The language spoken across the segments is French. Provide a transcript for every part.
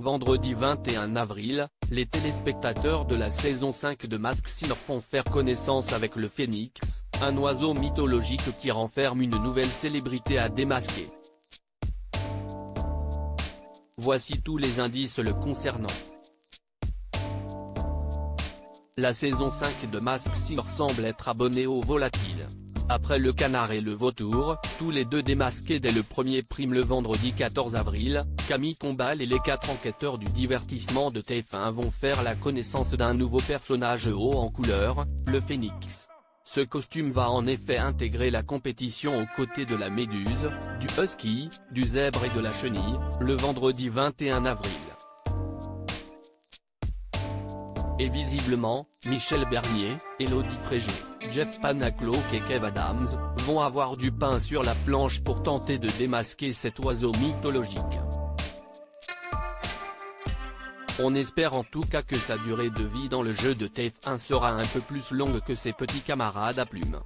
vendredi 21 avril, les téléspectateurs de la saison 5 de Masked Singer font faire connaissance avec le Phénix, un oiseau mythologique qui renferme une nouvelle célébrité à démasquer. Voici tous les indices le concernant. La saison 5 de Masked Singer semble être abonnée au volatile. Après le canard et le vautour, tous les deux démasqués dès le premier prime le vendredi 14 avril, Camille Combal et les 4 enquêteurs du divertissement de TF1 vont faire la connaissance d'un nouveau personnage haut en couleur, le Phénix. Ce costume va en effet intégrer la compétition aux côtés de la méduse, du husky, du zèbre et de la chenille, le vendredi 21 avril. Et visiblement, Michel Bernier, Élodie Frégé, Jeff Panaclock et Kev Adams, vont avoir du pain sur la planche pour tenter de démasquer cet oiseau mythologique. On espère en tout cas que sa durée de vie dans le jeu de TF1 sera un peu plus longue que ses petits camarades à plumes.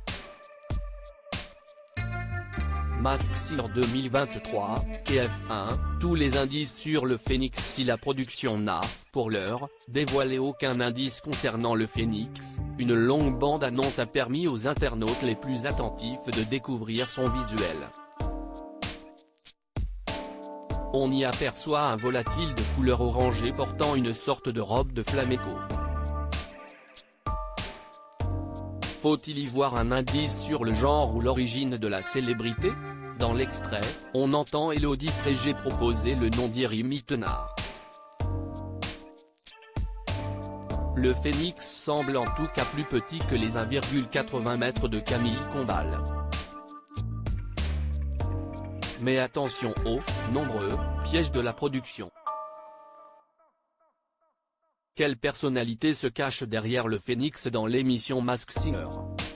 Masked Singer 2023, TF1, tous les indices sur le Phénix. Si la production n'a, pour l'heure, dévoilé aucun indice concernant le Phénix, une longue bande-annonce a permis aux internautes les plus attentifs de découvrir son visuel. On y aperçoit un volatile de couleur orangée portant une sorte de robe de flamenco. Faut-il y voir un indice sur le genre ou l'origine de la célébrité? Dans l'extrait, on entend Élodie Frégé proposer le nom d'Iri Mittenard. Le Phénix semble en tout cas plus petit que les 1,80 m de Camille Combal. Mais attention aux nombreux pièges de la production. Quelle personnalité se cache derrière le Phénix dans l'émission Masked Singer?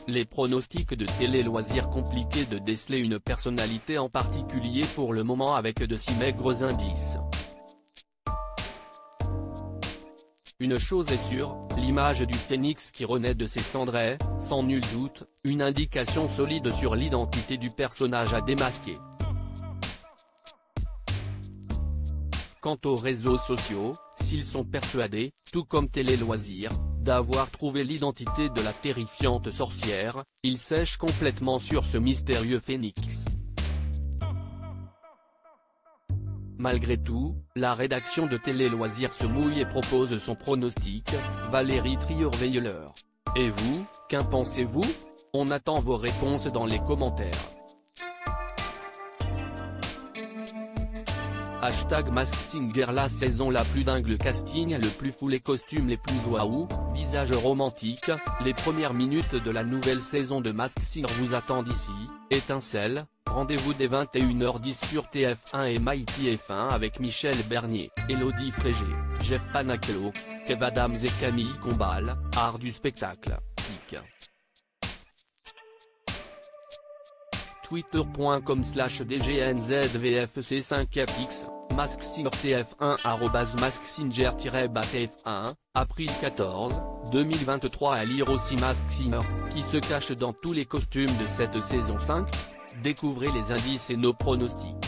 Les pronostics de télé-loisirs compliqués de déceler une personnalité en particulier pour le moment avec de si maigres indices. Une chose est sûre, l'image du Phénix qui renaît de ses cendres est, sans nul doute, une indication solide sur l'identité du personnage à démasquer. Quant aux réseaux sociaux, s'ils sont persuadés, tout comme Télé-Loisirs, d'avoir trouvé l'identité de la terrifiante sorcière, ils sèchent complètement sur ce mystérieux Phénix. Malgré tout, la rédaction de Télé-Loisirs se mouille et propose son pronostic, Valérie Trierweiler. Et vous, qu'en pensez-vous? On attend vos réponses dans les commentaires. #Masked Singer. La saison la plus dingue, le casting le plus fou, les costumes les plus waouh, visages romantiques, les premières minutes de la nouvelle saison de Masked Singer vous attendent ici. Étincelle, rendez-vous dès 21h10 sur TF1 et MyTF1 avec Michel Bernier, Élodie Frégé, Jeff Panaclock, Kev Adams et Camille Combal, art du spectacle, Clic. twitter.com/dgnzvfc5fx, Masked Singer TF1 @MaskedSinger-TF1, avril 14, 2023. À lire aussi Masked Singer, qui se cache dans tous les costumes de cette saison 5. Découvrez les indices et nos pronostics.